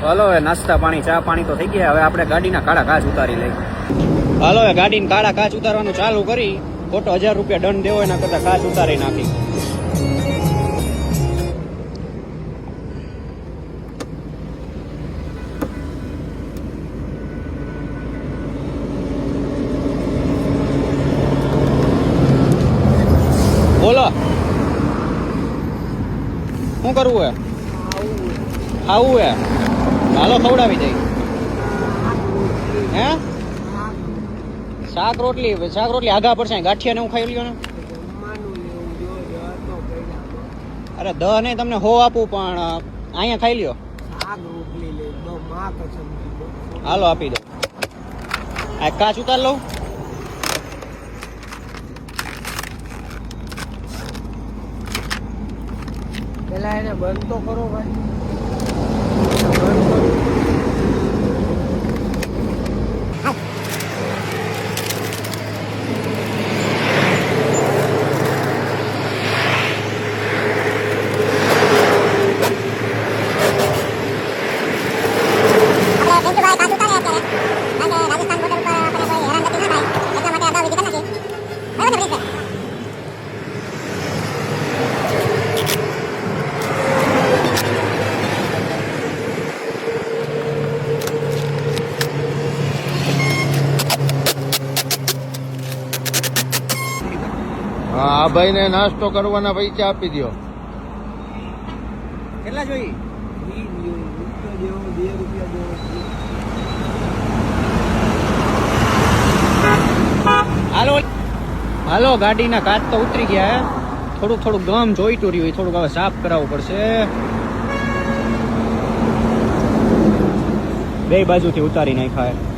હાલો હવે નાસ્તા પાણી ચા પાણી તો થઈ ગયા. હવે આપણે ગાડીના કાળા કાચ ઉતારી લઈ. હાલો હવે ગાડીના કાળા કાચ ઉતારવાનું ચાલુ કરી. ખોટો 1000 રૂપિયા દંડ દેવો એના કરતા કાચ ઉતારી નાખી. બોલો શું કરવું હે? ખાવું હે? હાલો ખવડાવી દઈ. હે શાક રોટલી આગા પડશે. ગાંઠિયા ને હું ખાઈ લ્યો ને. અરે દહ નહીં તમને હો આપું પણ અહીંયા ખાઈ લ્યો. હાલો આપી દો. આ કાચ ઉતાર લઉં. પેલા એને બંધ તો કરો ભાઈ. આ ભાઈ ને નાસ્તો કરવાના પૈસા આપી દો. કેટલા જોઈ? હાલો હાલો ગાડીના કાચ તો ઉતરી ગયા. થોડુંક ગમ જોઈતું રહ્યું. થોડુંક હવે સાફ કરાવવું પડશે. બે બાજુથી ઉતારી નાખ્યા.